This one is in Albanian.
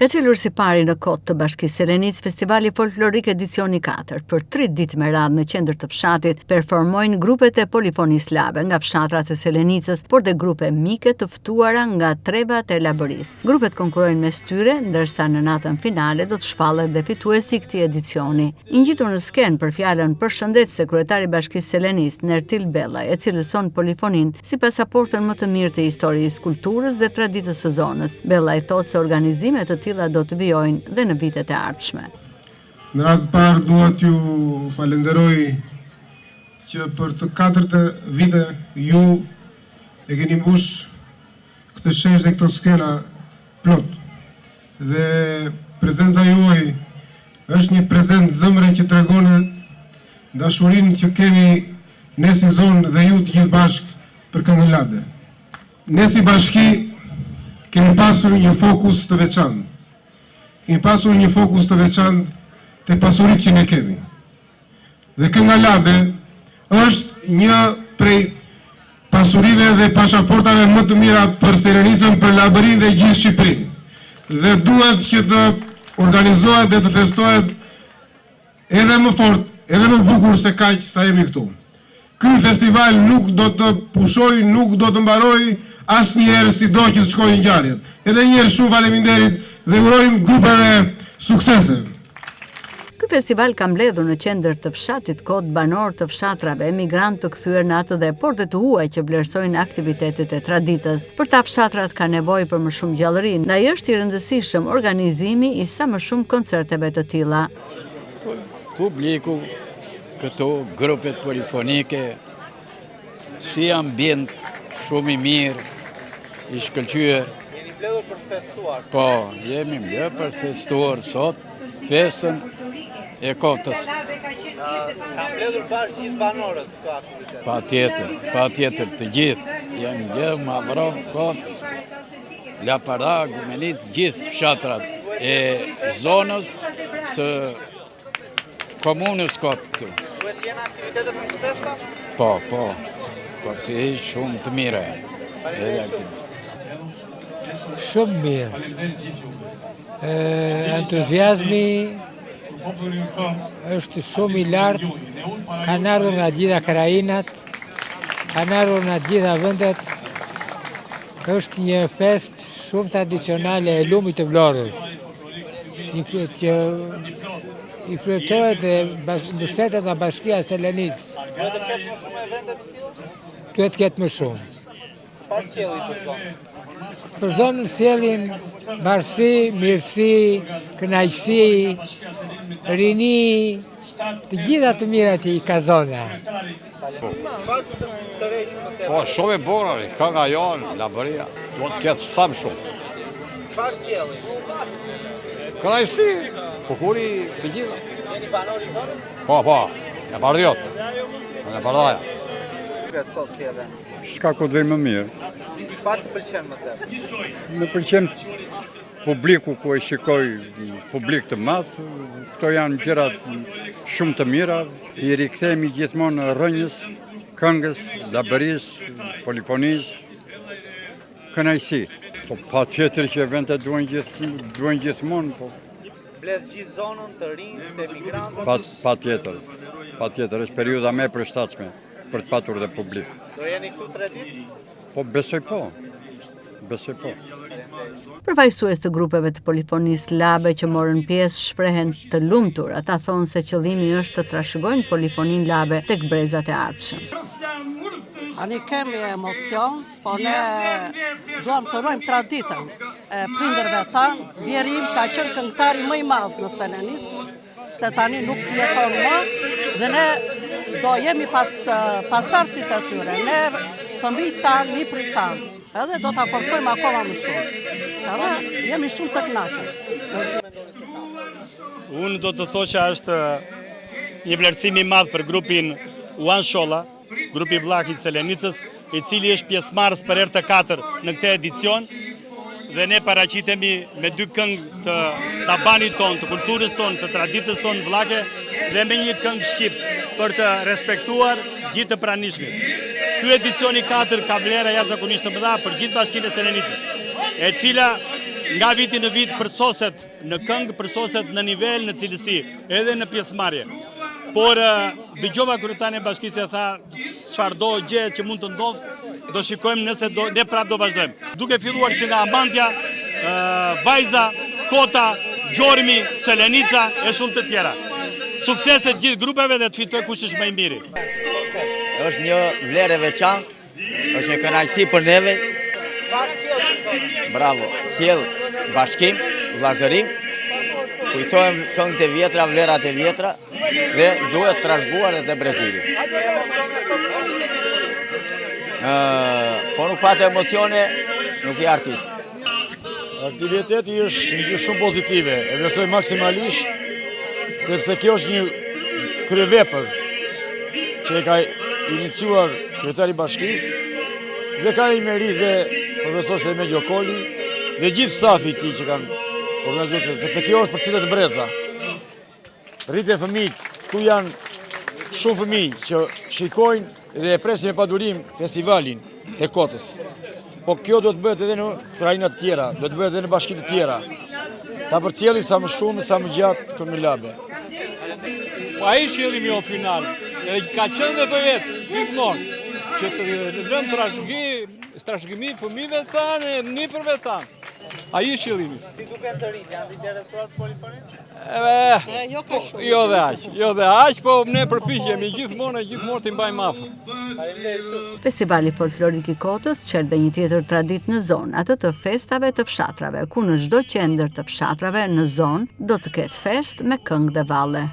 Ka qelur si pari në kot të Bashkisë Selenicë Festivali Folklorik edicioni 4. Për 3 ditë me radhë në qendër të fshatit performojnë grupet e polifonisë labe nga fshatrat e Selenicës, por dhe grupe mike të ftuara nga trevat e Labërisë. Grupet konkurrojnë mes tyre, ndërsa në natën finale do të shpallet dhe fituesi i këtij edicioni. I ngjitur në skenë për fjalën përshëndetëse kryetari i Bashkisë Selenicë, Nertil Bellaj, e cilëson polifoninë si pasaportën më të mirë të historisë, kulturës dhe traditës së zonës. Bellaj thotë se organizimet të tilla do të vijojnë dhe në vitet e ardhshme. Në radhë parë dua t'ju falenderoj që për të 4 vite ju e keni mbush këtë shesh dhe këto skena plot. Dhe prezenca juaj është një prezent zëmre që tregon dashurinë që kemi ne si zonë dhe ju të gjithë bashkë për këngën labe. Ne si bashki kemi pasur një fokus të veçantë. Kemi pasur një fokus të veçantë të pasurit që ne kemi. Dhe kënga labe është një prej pasurive dhe pasaportave më të mira për Selenicën, për Labërinë dhe gjithë Shqipërinë. Dhe duhet që të organizohet dhe të festohet edhe më fort, edhe më bukur se kaq sa jemi këtu. Ky festival nuk do të pushoj, nuk do të mbaroj asnjëherë sido që të shkojnë ngjarjet. Edhe një herë shumë faleminderit dhe urojmë grupeve suksese. Ky festival ka mbledhur në qendër të fshatit kod banor të fshatrave emigrant të kthyer në atë dhe porte të huaj që vlerësojnë aktivitetet e traditës. Për ta fshatrat ka nevojë për më shumë gjallëri, ndaj është i rëndësishëm organizimi i sa më shumë koncerteve të tilla. Publiku, këto grupet polifonike, si ambient shumë i mirë, i shkëlqyer. Jeni mbledhur për festuar? Po, jemi mbledhur për festuar sot festën e kotës. Ka mbledhur bashkë gjithë banorët këto aktivitet? Pa tjetër të gjithë. Jemi mbledhur ma vron kot, Lapara, Gumelit, gjithë fshatrat e zonës së komunës kot këtu. Duhet jenë aktivitetet më të festa? Po, si shumë të mire. Shumë mirë. Entuziazmi është shumë i lartë, kanë ardhur nga gjitha krajinat, kanë ardhur nga gjitha vendet. Është një fest shumë tradicionale e lumit të Vlorës, që i fletohet e mbështetet nga Bashkia e Selenicës. Duhet të ketë më shumë evente të tilla? Duhet të ketë më shumë. Çfarë sjellin për zonën? Për zonën sjellin bashkësi, mirësi, kënaqësi, rini, të gjitha të mirat i ka zona. Çfarë të rejshë më të? Po, shumë e bukur, kënga jonë, Labëria, do të ketë sa më shumë. Çfarë sjellin? Kënaqësi, bukuri të gjitha. Jeni banor i zonës? Po, e bardhjot, e bardaja. Sot sjellin. S'ka ku të vej më mirë. Çfarë të pëlqen më tepër? Më pëlqen publiku ku e shikoj, publik të madh, këto janë gjëra shumë të mira, i rikthehemi gjithmonë rrënjës, këngës, Labërisë, polifonisë, kënaqësi. Po patjetër që eventet duhen gjithmonë, po. Mbledh gjithë zonën të rinj, të emigrantët? Patjetër, është periudha më e përshtatshme për të patur dhe publik. Do jeni këtu 3 ditë? Po, besoj po. Përfaqësues të grupeve të polifonisë labe që morën pjesë shprehen të lumtur. Ata thonë se qëllimi është të trashëgojnë polifoninë labe tek brezat e ardhshëm. Ani kemi emocion, po ne duam të ruajmë traditën e prindërve tanë. Vjeri im ka qenë këngëtari më i madh në Selenicë, se tani nuk jeton më, dhe ne do jemi pasardhësit e tyre. Ne fëmijët tanë, niprit tanë, edhe do ta forcojmë akoma më shumë. Edhe jemi shumë të kënaqur. Unë do të thoshë është një vlerësim i madh për grupin Uan Sholla, grupi vllak i Selenicës, i cili është pjesëmarrës për herë të 4 në këtë edicion, dhe ne paraqitemi me 2 këngë të tabanit tonë, të kulturës tonë, të traditës tonë vllake, dhe me një këngë shqip për të respektuar gjithë të pranishmit. Ky edicioni 4 ka vlera jashtëzakonisht të mëdha për gjithë Bashkinë e Selenicës, e cila nga viti në vit përsoset në këngë, përsoset në nivel, në cilësi, edhe në pjesëmarrje. Por dëgjova kryetari i bashkisë e tha çfarëdo gjë që mund të ndodhë, do shikojmë nëse ne prapë do vazhdojmë. Duke filluar që nga Amandja, Vajza, Kota, Gjormi, Selenica e shumë të tjera. Sukseset gjithë grupeve dhe të fitoj kush është më i miri. Është një vlerë e veçantë, është një kënaqësi për neve. Bravo, sjell bashkim, vllazërim, kujtojmë këngët e vjetra, vlerat e vjetra dhe duhet trashëguar edhe Brezilit. Po nuk patë emocione, nuk i artist. Aktiviteti është një shumë pozitive, e vlerësoj maksimalisht, sepse kjo është një kryevepër që e ka iniciuar kryetari i bashkisë dhe ka i merit dhe profesor Selme Gjokoli dhe gjithë stafi i tij që kanë organizuar, sepse kjo është për cilët breza. Rritë fëmijë, ku janë shumë fëmijë që shikojnë dhe e presin me padurim festivalin e Kotës. Po kjo do të bëhet edhe në krajina të tjera, do të bëhet edhe në bashki të tjera. Ta përcjellim sa më shumë, sa më gjatë Këngëlabe. Po ai shëllimi o final, edhe ka qenë dhe vetë, gjithmonë, që të lëmë trashëgimi fëmijëve tanë, nipërve tanë. Ai shëllimi. Si duken të rinj, janë të interesuar për polifoninë? Jo dhe aq, po ne përpiqemi gjithmonë të mbajmë afër. Festivali folklorik i Kotës çel dhe një tjetër traditë në zonë, atë të festave të fshatrave, ku në çdo qendër të fshatrave në zonë do të ketë fest me këngë dhe valle.